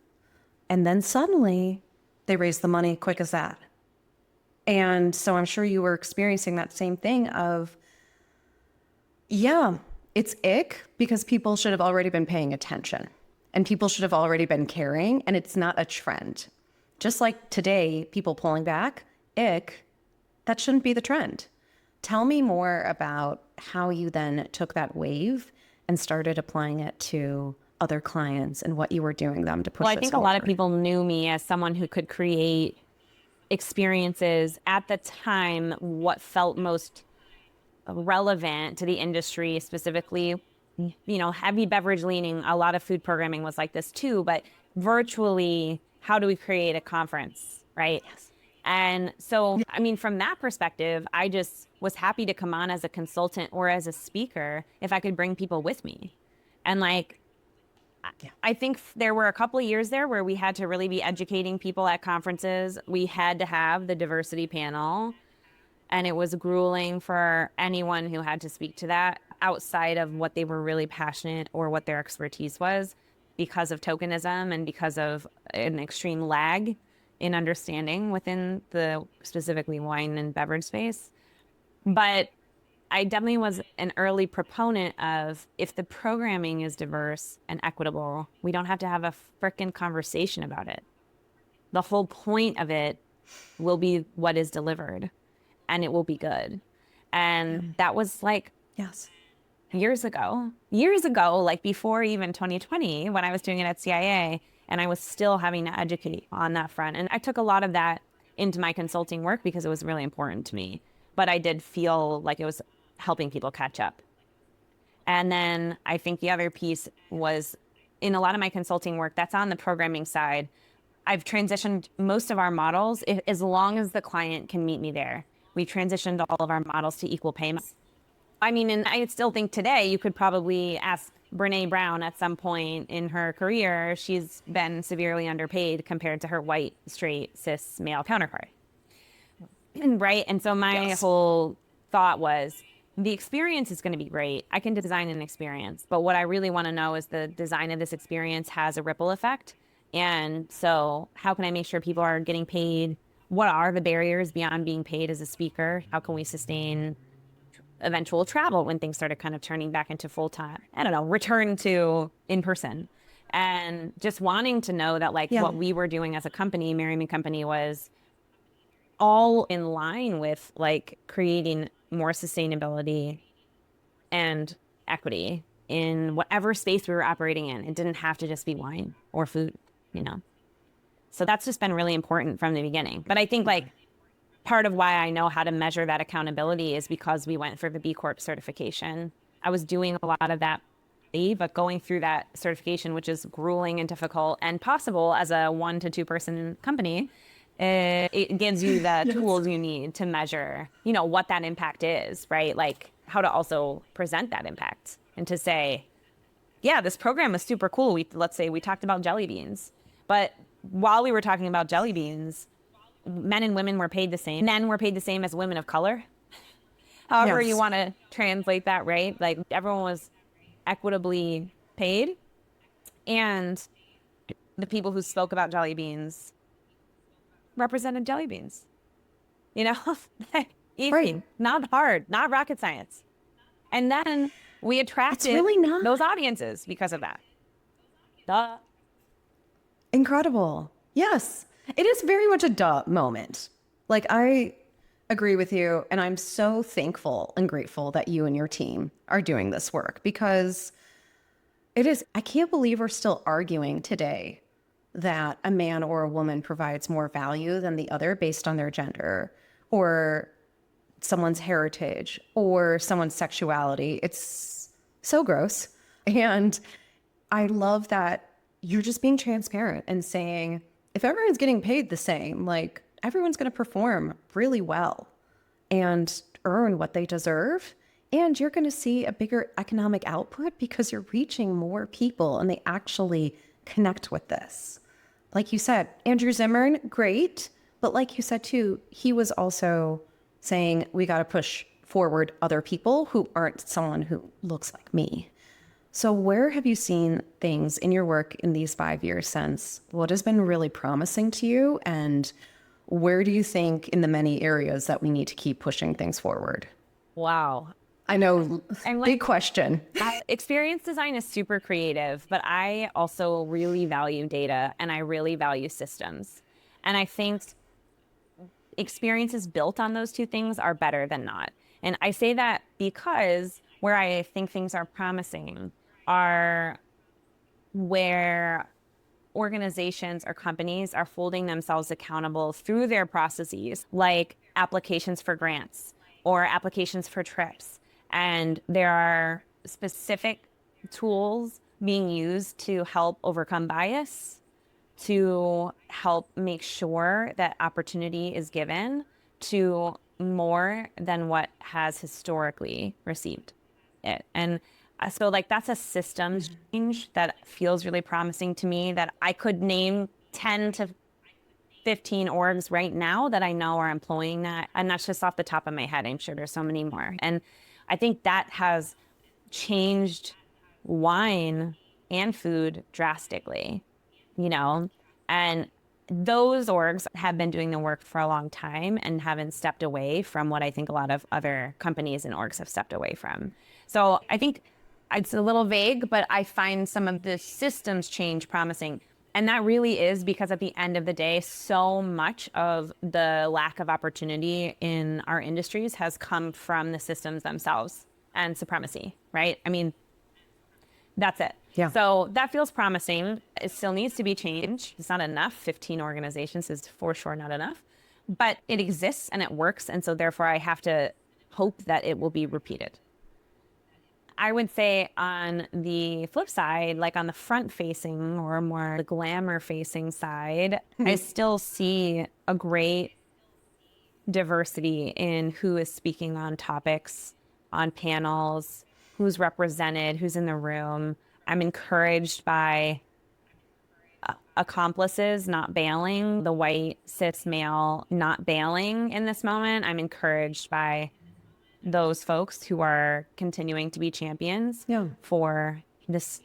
And then suddenly they raised the money quick as that. And so I'm sure you were experiencing that same thing of, yeah, it's ick because people should have already been paying attention and people should have already been caring, and it's not a trend. Just like today, people pulling back, ick, that shouldn't be the trend. Tell me more about how you then took that wave and started applying it to other clients and what you were doing them to push. Well, I think a lot of people knew me as someone who could create experiences at the time, what felt most relevant to the industry, specifically, you know, heavy beverage leaning. A lot of food programming was like this too, but virtually, how do we create a conference, right? Yes. And so, I mean, from that perspective, I just was happy to come on as a consultant or as a speaker if I could bring people with me. And like, I think there were a couple of years there where we had to really be educating people at conferences. We had to have the diversity panel, and it was grueling for anyone who had to speak to that outside of what they were really passionate or what their expertise was, because of tokenism and because of an extreme lag in understanding within the specifically wine and beverage space. But I definitely was an early proponent of, if the programming is diverse and equitable, we don't have to have a frickin' conversation about it. The whole point of it will be what is delivered, and it will be good. And that was like, years ago, like before even 2020, when I was doing it at CIA, and I was still having to educate on that front. And I took a lot of that into my consulting work because it was really important to me. But I did feel like it was helping people catch up. And then I think the other piece was in a lot of my consulting work, that's on the programming side. I've transitioned most of our models, as long as the client can meet me there. We transitioned all of our models to equal payments. I mean, and I still think today you could probably ask Brene Brown at some point in her career, she's been severely underpaid compared to her white, straight, cis male counterpart. Right. And so my whole thought was the experience is going to be great. I can design an experience, but what I really want to know is the design of this experience has a ripple effect. And so how can I make sure people are getting paid? What are the barriers beyond being paid as a speaker? How can we sustain eventual travel when things started kind of turning back into full time, I don't know, return to in person? And just wanting to know that like what we were doing as a company, Maryam Company, was all in line with like creating more sustainability and equity in whatever space we were operating in. It didn't have to just be wine or food, you know? So that's just been really important from the beginning. But I think like part of why I know how to measure that accountability is because we went for the B Corp certification. I was doing a lot of that, but going through that certification, which is grueling and difficult and possible as a 1 to 2 person company, it gives you the tools you need to measure, you know, what that impact is, right? Like how to also present that impact and to say, yeah, this program is super cool. Let's say we talked about jelly beans, but while we were talking about jelly beans, men and women were paid the same. Men were paid the same as women of color. However you want to translate that, right? Like everyone was equitably paid. And the people who spoke about jelly beans represented jelly beans. You know, easy, not hard, not rocket science. And then we attracted those audiences because of that. Duh. Incredible. Yes. It is very much a duh moment. Like I agree with you. And I'm so thankful and grateful that you and your team are doing this work because it is, I can't believe we're still arguing today that a man or a woman provides more value than the other based on their gender or someone's heritage or someone's sexuality. It's so gross. And I love that you're just being transparent and saying, if everyone's getting paid the same, like everyone's going to perform really well and earn what they deserve. And you're going to see a bigger economic output because you're reaching more people and they actually connect with this. Like you said, Andrew Zimmern, great. But like you said, too, he was also saying we got to push forward other people who aren't someone who looks like me. So where have you seen things in your work in these 5 years since? What has been really promising to you? And where do you think in the many areas that we need to keep pushing things forward? Wow. I know, big question. Experience design is super creative, but I also really value data and I really value systems. And I think experiences built on those two things are better than not. And I say that because where I think things are promising are where organizations or companies are holding themselves accountable through their processes, like applications for grants or applications for trips. And there are specific tools being used to help overcome bias, to help make sure that opportunity is given to more than what has historically received it. And so like that's a systems change that feels really promising to me, that I could name 10 to 15 orgs right now that I know are employing that. And that's just off the top of my head. I'm sure there's so many more. And I think that has changed wine and food drastically, you know, and those orgs have been doing the work for a long time and haven't stepped away from what I think a lot of other companies and orgs have stepped away from. So I think it's a little vague, but I find some of the systems change promising. And that really is because at the end of the day, so much of the lack of opportunity in our industries has come from the systems themselves. and supremacy, right? I mean, that's it. Yeah. So that feels promising. It still needs to be changed. It's not enough. 15 organizations is for sure not enough, but it exists and it works. And so therefore I have to hope that it will be repeated. I would say on the flip side, like on the front facing or more the glamour facing side, I still see a great diversity in who is speaking on topics, on panels, who's represented, who's in the room. I'm encouraged by accomplices not bailing, the white cis male not bailing in this moment. I'm encouraged by those folks who are continuing to be champions for this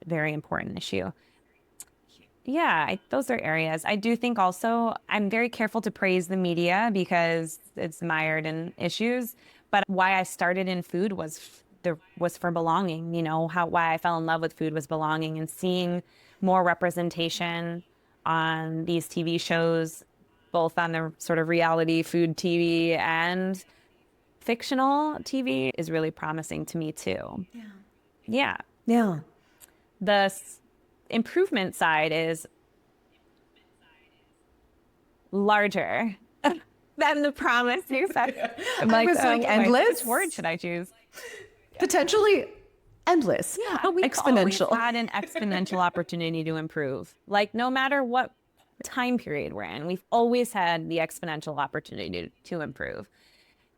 very important issue. Yeah, those are areas. I do think also I'm very careful to praise the media because it's mired in issues. But why I started in food was for belonging. You know, why I fell in love with food was belonging, and seeing more representation on these TV shows, both on the sort of reality food TV and fictional TV, is really promising to me too. Yeah. The improvement side is larger than the promising side. I was like, endless? Which word should I choose? Potentially endless. Yeah, we've exponential. always had an exponential opportunity to improve. Like no matter what time period we're in, we've always had the exponential opportunity to improve.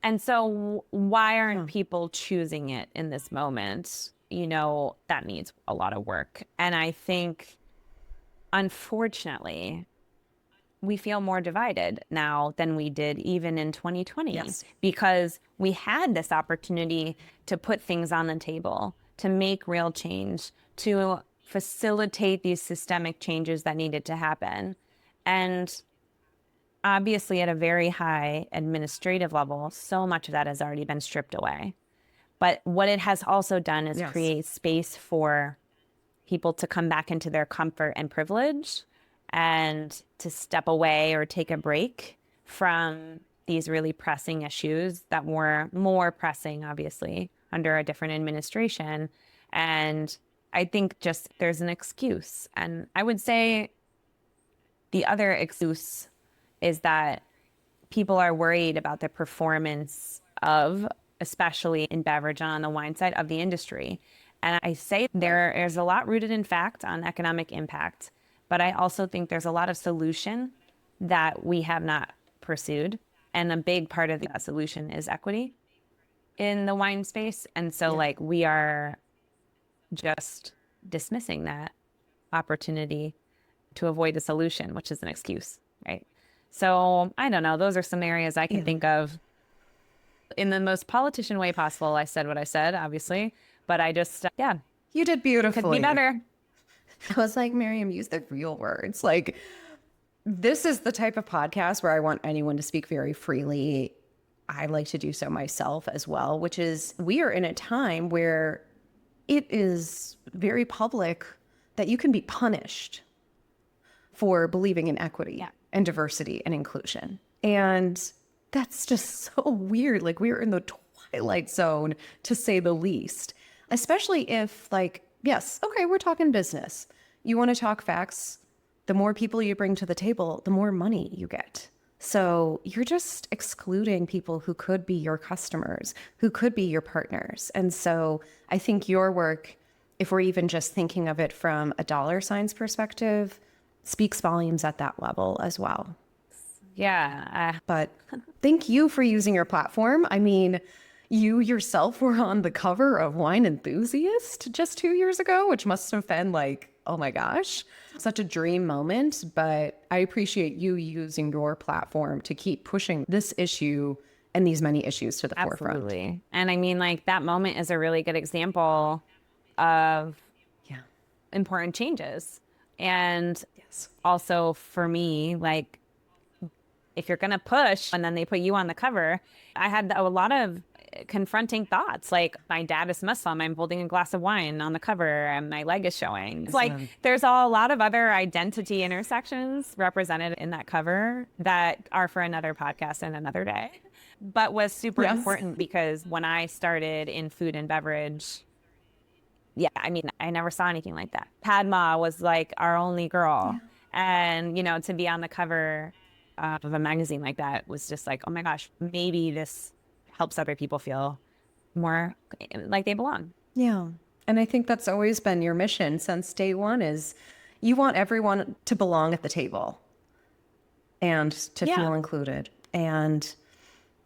And so why aren't people choosing it in this moment? You know, that needs a lot of work. And I think, unfortunately, we feel more divided now than we did even in 2020 because we had this opportunity to put things on the table, to make real change, to facilitate these systemic changes that needed to happen. And obviously, at a very high administrative level, so much of that has already been stripped away. But what it has also done is create space for people to come back into their comfort and privilege and to step away or take a break from these really pressing issues that were more pressing, obviously, under a different administration. And I think just there's an excuse. And I would say the other excuse is that people are worried about the performance of, especially in beverage and on the wine side of the industry. And I say there is a lot rooted in fact on economic impact, but I also think there's a lot of solution that we have not pursued. And a big part of that solution is equity in the wine space. And so like we are just dismissing that opportunity to avoid a solution, which is an excuse, right? So I don't know. Those are some areas I can think of in the most politician way possible. I said what I said, obviously, but I just, You did beautifully. could be better. I was like, Maryam, use the real words. Like, this is the type of podcast where I want anyone to speak very freely. I like to do so myself as well, which is we are in a time where it is very public that you can be punished for believing in equity and diversity and inclusion. And that's just so weird. Like we're in the twilight zone, to say the least, especially if like, yes, okay, we're talking business. You want to talk facts. The more people you bring to the table, the more money you get. So you're just excluding people who could be your customers, who could be your partners. And so I think your work, if we're even just thinking of it from a dollar signs perspective, speaks volumes at that level as well. Yeah. But thank you for using your platform. I mean, you yourself were on the cover of Wine Enthusiast just 2 years ago, which must have been like, oh my gosh, such a dream moment. But I appreciate you using your platform to keep pushing this issue and these many issues to the forefront. Absolutely. And I mean, like that moment is a really good example of important changes. And also for me, like if you're going to push and then they put you on the cover, I had a lot of confronting thoughts like my dad is Muslim, I'm holding a glass of wine on the cover and my leg is showing. It's like there's a lot of other identity intersections represented in that cover that are for another podcast and another day, but was super important because when I started in food and beverage, yeah, I mean, I never saw anything like that. Padma was like our only girl. And, you know, to be on the cover of a magazine like that was just like, oh my gosh, maybe this helps other people feel more like they belong. Yeah. And I think that's always been your mission since day one is you want everyone to belong at the table and to feel included. And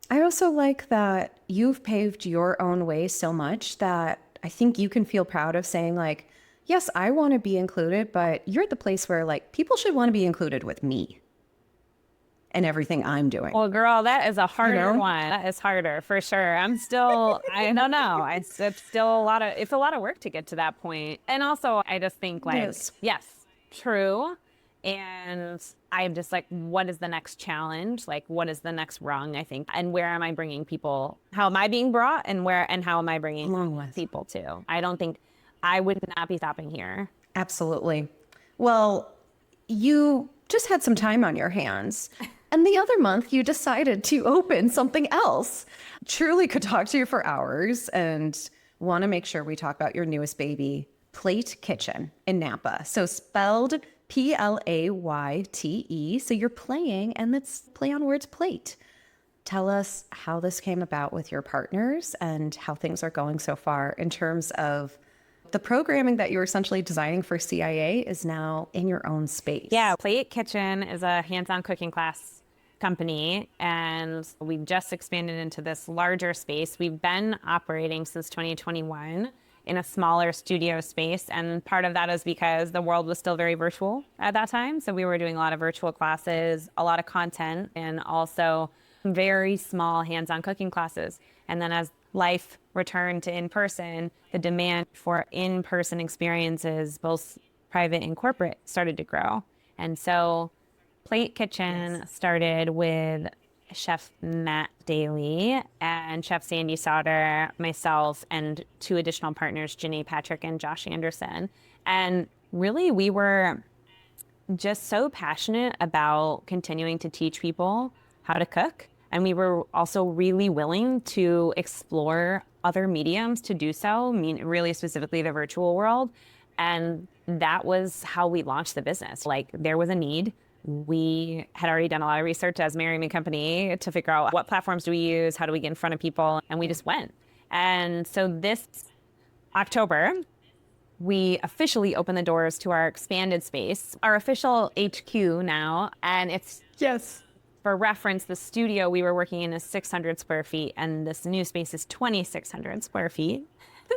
I also like that you've paved your own way so much that I think you can feel proud of saying like, yes, I want to be included, but you're at the place where like people should want to be included with me and everything I'm doing. Well, girl, that is a harder one. That is harder for sure. I don't know. It's still it's a lot of work to get to that point. And also I just think like, yes, true. And I'm just like, what is the next challenge? Like, what is the next rung, I think? And where am I bringing people? How am I being brought? And how am I bringing people to? I don't think I would not be stopping here. Absolutely. Well, you just had some time on your hands. And the other month, you decided to open something else. Truly could talk to you for hours and want to make sure we talk about your newest baby, PLAYTE Kitchen in Napa. So spelled Playte. So you're playing, and that's play on words, plate. Tell us how this came about with your partners and how things are going so far in terms of the programming that you're essentially designing for CIA is now in your own space. Yeah, PLAYTE Kitchen is a hands-on cooking class company, and we just expanded into this larger space. We've been operating since 2021 in a smaller studio space, and part of that is because the world was still very virtual at that time. So we were doing a lot of virtual classes, a lot of content, and also very small hands-on cooking classes. And then as life returned to in-person, the demand for in-person experiences, both private and corporate, started to grow. And so PLAYTE Kitchen started with Chef Matt Daly and Chef Sandy Sauter, myself, and two additional partners, Janae Patrick and Josh Anderson. And really, we were just so passionate about continuing to teach people how to cook. And we were also really willing to explore other mediums to do so, really specifically the virtual world. And that was how we launched the business. Like, there was a need. We had already done a lot of research as Maryam Company to figure out what platforms do we use, how do we get in front of people, and we just went. And so this October, we officially opened the doors to our expanded space, our official HQ now, and it's for reference, the studio we were working in is 600 square feet, and this new space is 2,600 square feet.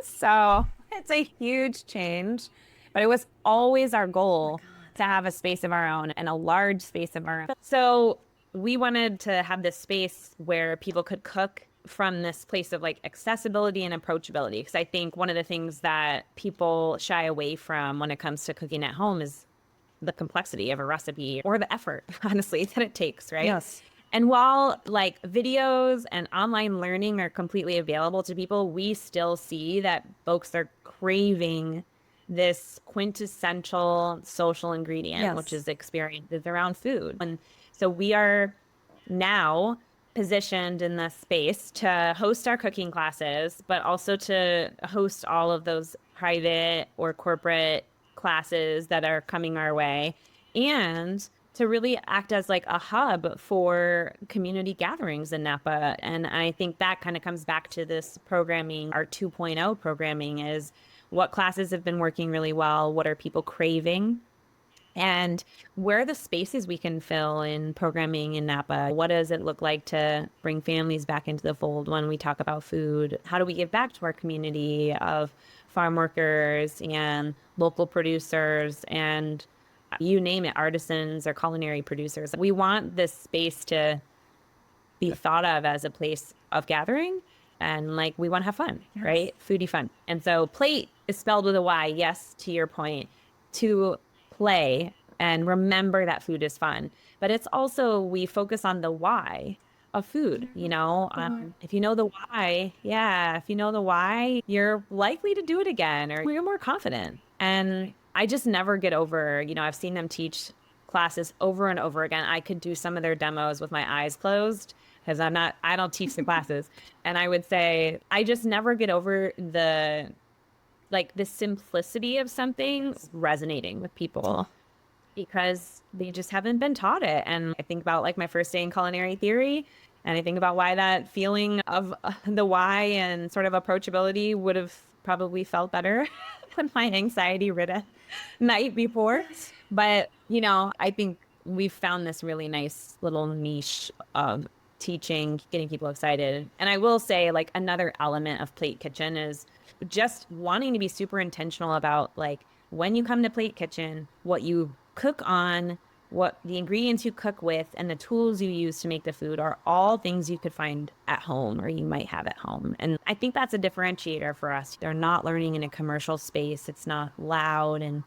So it's a huge change, but it was always our goal to have a space of our own and a large space of our own. So we wanted to have this space where people could cook from this place of like accessibility and approachability. Because I think one of the things that people shy away from when it comes to cooking at home is the complexity of a recipe or the effort, honestly, that it takes, right? Yes. And while like videos and online learning are completely available to people, we still see that folks are craving this quintessential social ingredient, which is experiences around food. And so we are now positioned in this space to host our cooking classes, but also to host all of those private or corporate classes that are coming our way, and to really act as like a hub for community gatherings in Napa. And I think that kind of comes back to this programming. Our 2.0 programming is what classes have been working really well, what are people craving, and where are the spaces we can fill in programming in Napa. What does it look like to bring families back into the fold when we talk about food? How do we give back to our community of farm workers and local producers and you name it, artisans or culinary producers? We want this space to be thought of as a place of gathering, and like we want to have fun, right? Foodie fun. And so PLAYTE is spelled with a Y, yes, to your point, to play and remember that food is fun. But it's also, we focus on the why of food, if you know the why, yeah, if you know the why, you're likely to do it again or you're more confident. And I just never get over, I've seen them teach classes over and over again. I could do some of their demos with my eyes closed because I don't teach the classes. And I would say, I just never get over the simplicity of something resonating with people because they just haven't been taught it. And I think about like my first day in culinary theory, and I think about why that feeling of the why and sort of approachability would have probably felt better than my anxiety ridden night before. But, I think we've found this really nice little niche of teaching, getting people excited. And I will say, like, another element of PLAYTE Kitchen is just wanting to be super intentional about like when you come to PLAYTE Kitchen, what you cook on, what the ingredients you cook with, and the tools you use to make the food are all things you could find at home or you might have at home. And I think that's a differentiator for us. They're not learning in a commercial space. It's not loud and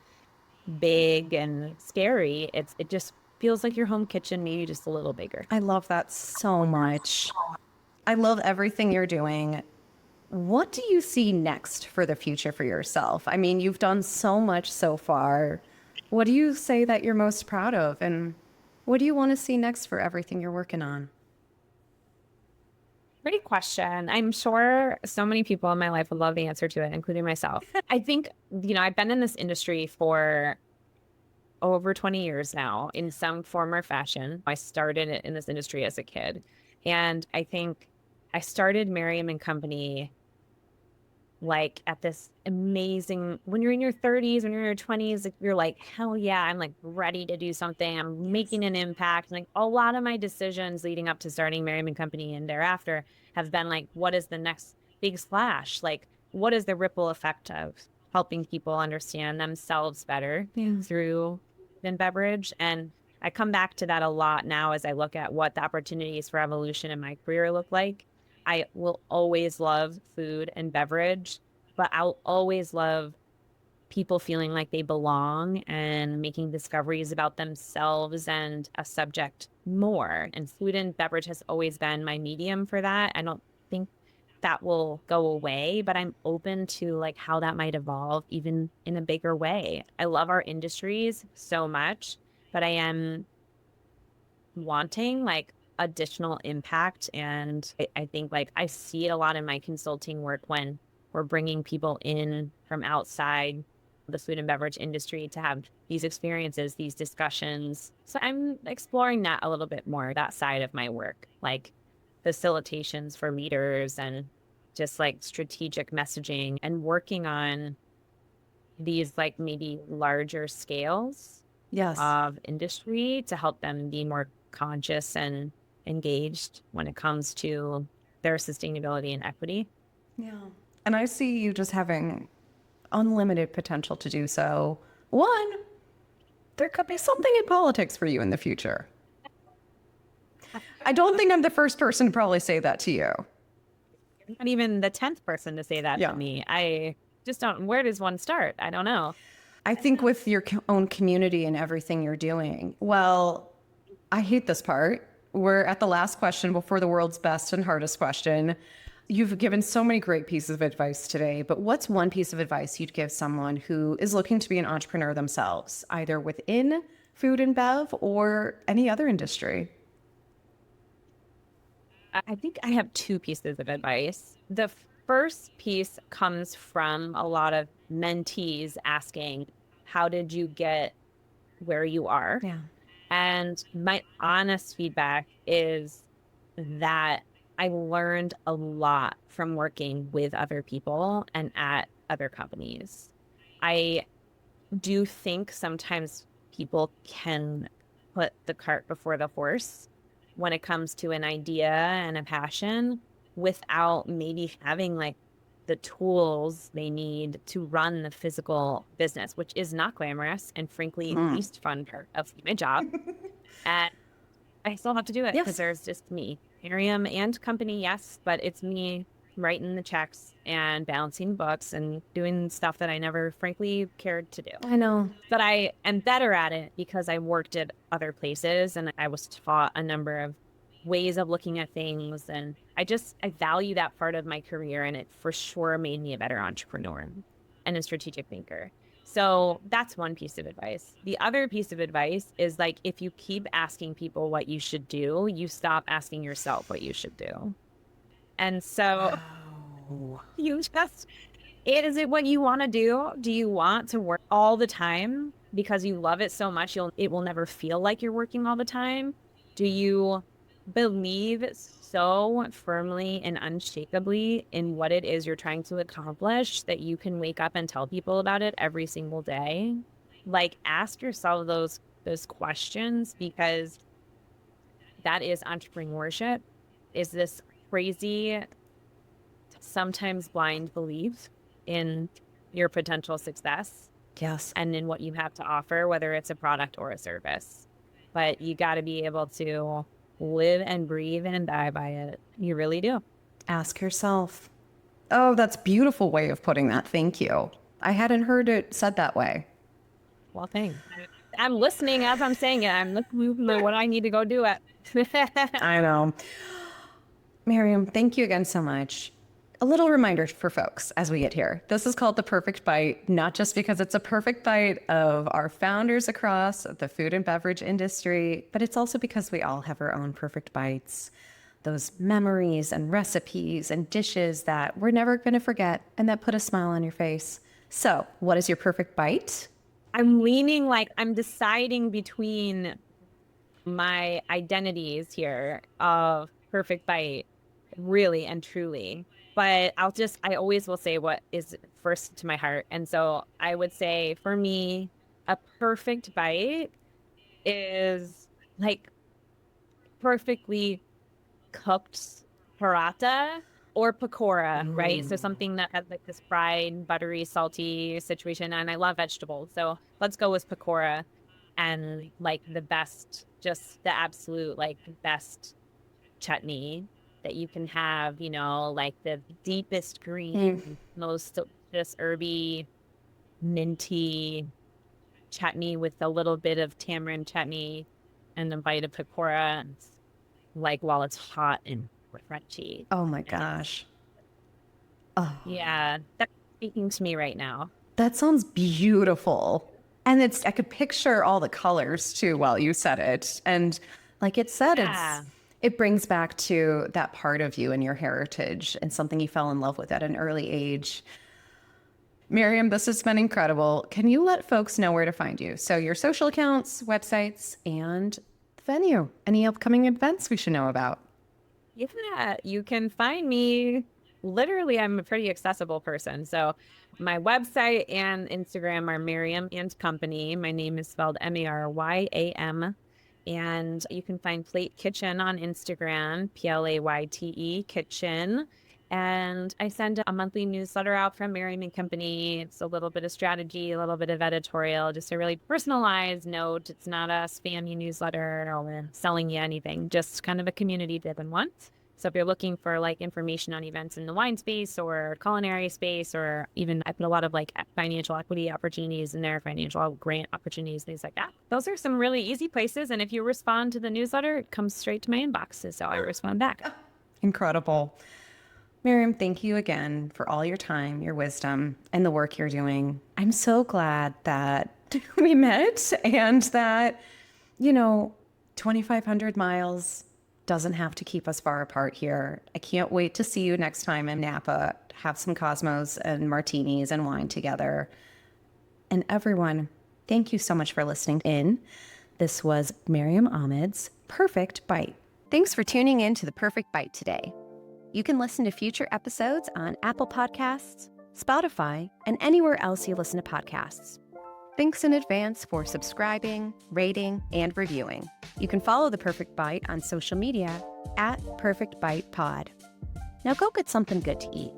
big and scary. It just feels like your home kitchen, maybe just a little bigger. I love that so much. I love everything you're doing. What do you see next for the future for yourself? I mean, you've done so much so far. What do you say that you're most proud of? And what do you want to see next for everything you're working on? Great question. I'm sure so many people in my life would love the answer to it, including myself. I think, I've been in this industry for over 20 years now in some form or fashion. I started in this industry as a kid. And I think I started Maryam Company like at this amazing, when you're in your 30s, when you're in your 20s, like, you're like, hell yeah, I'm like ready to do something. I'm making an impact. And like a lot of my decisions leading up to starting Maryam Company and thereafter have been like, what is the next big splash? Like, what is the ripple effect of helping people understand themselves better through food and beverage? And I come back to that a lot now as I look at what the opportunities for evolution in my career look like. I will always love food and beverage, but I'll always love people feeling like they belong and making discoveries about themselves and a subject more. And food and beverage has always been my medium for that. I don't think that will go away, but I'm open to like how that might evolve even in a bigger way. I love our industries so much, but I am wanting like additional impact. And I think like I see it a lot in my consulting work when we're bringing people in from outside the food and beverage industry to have these experiences, these discussions. So I'm exploring that a little bit more, that side of my work, like facilitations for leaders and just like strategic messaging and working on these like maybe larger scales of industry to help them be more conscious and engaged when it comes to their sustainability and equity. Yeah. And I see you just having unlimited potential to do so. One, there could be something in politics for you in the future. I don't think I'm the first person to probably say that to you. Not even the 10th person to say that to me. I just don't, where does one start? I don't know. I think with your own community and everything you're doing, well, I hate this part. We're at the last question before the world's best and hardest question. You've given so many great pieces of advice today, but what's one piece of advice you'd give someone who is looking to be an entrepreneur themselves, either within food and bev or any other industry? I think I have two pieces of advice. The first piece comes from a lot of mentees asking, how did you get where you are? Yeah. And my honest feedback is that I learned a lot from working with other people and at other companies. I do think sometimes people can put the cart before the horse when it comes to an idea and a passion without maybe having like the tools they need to run the physical business, which is not glamorous and frankly least fun part of my job. And I still have to do it because there's just me, Maryam and company, yes, but it's me writing the checks and balancing books and doing stuff that I never frankly cared to do. I know. But I am better at it because I worked at other places and I was taught a number of ways of looking at things. And I value that part of my career, and it for sure made me a better entrepreneur and a strategic thinker. So that's one piece of advice. The other piece of advice is like, if you keep asking people what you should do, you stop asking yourself what you should do. And so you just, is it what you want to do? Do you want to work all the time because you love it so much it will never feel like you're working all the time? Do you believe so firmly and unshakably in what it is you're trying to accomplish that you can wake up and tell people about it every single day? Like, ask yourself those questions, because that is entrepreneurship. Is this crazy, sometimes blind belief in your potential success. Yes. And in what you have to offer, whether it's a product or a service. But you got to be able to live and breathe and die by it. You really do. Ask yourself. Oh, that's a beautiful way of putting that. Thank you. I hadn't heard it said that way. Well, thanks. I'm listening as I'm saying it. I'm looking at what I need to go do it. I know. Maryam, thank you again so much. A little reminder for folks as we get here. This is called The Perfect Bite, not just because it's a perfect bite of our founders across the food and beverage industry, but it's also because we all have our own perfect bites. Those memories and recipes and dishes that we're never going to forget and that put a smile on your face. So, what is your perfect bite? I'm deciding between my identities here of perfect bite, really and truly. But I always will say what is first to my heart. And so I would say for me, a perfect bite is like perfectly cooked paratha or pakora, right? So something that has like this fried, buttery, salty situation. And I love vegetables. So let's go with pakora, and like the best, just the absolute like best chutney that you can have, like the deepest green, most just herby, minty chutney with a little bit of tamarind chutney and a bite of pakora, like while it's hot and crunchy. Oh my gosh. Oh. Yeah, that's speaking to me right now. That sounds beautiful. And I could picture all the colors too while you said it. And like it said, it brings back to that part of you and your heritage and something you fell in love with at an early age. Maryam, this has been incredible. Can you let folks know where to find you? So your social accounts, websites, and the venue. Any upcoming events we should know about? Yeah, you can find me. Literally, I'm a pretty accessible person. So my website and Instagram are Maryam Company. My name is spelled Maryam. And you can find PLAYTE Kitchen on Instagram, PLAYTE Kitchen. And I send a monthly newsletter out from Maryam Company. It's a little bit of strategy, a little bit of editorial, just a really personalized note. It's not a spammy newsletter or selling you anything, just kind of a community-driven one. So if you're looking for like information on events in the wine space or culinary space, or even I put a lot of like financial equity opportunities in there, financial grant opportunities, things like that. Those are some really easy places. And if you respond to the newsletter, it comes straight to my inbox. So I respond back. Incredible. Maryam, thank you again for all your time, your wisdom, and the work you're doing. I'm so glad that we met and that, 2,500 miles doesn't have to keep us far apart here. I can't wait to see you next time in Napa, have some Cosmos and martinis and wine together. And everyone, thank you so much for listening in. This was Maryam Ahmed's Perfect Bite. Thanks for tuning in to The Perfect Bite today. You can listen to future episodes on Apple Podcasts, Spotify, and anywhere else you listen to podcasts. Thanks in advance for subscribing, rating, and reviewing. You can follow The Perfect Bite on social media @PerfectBitePod. Now go get something good to eat.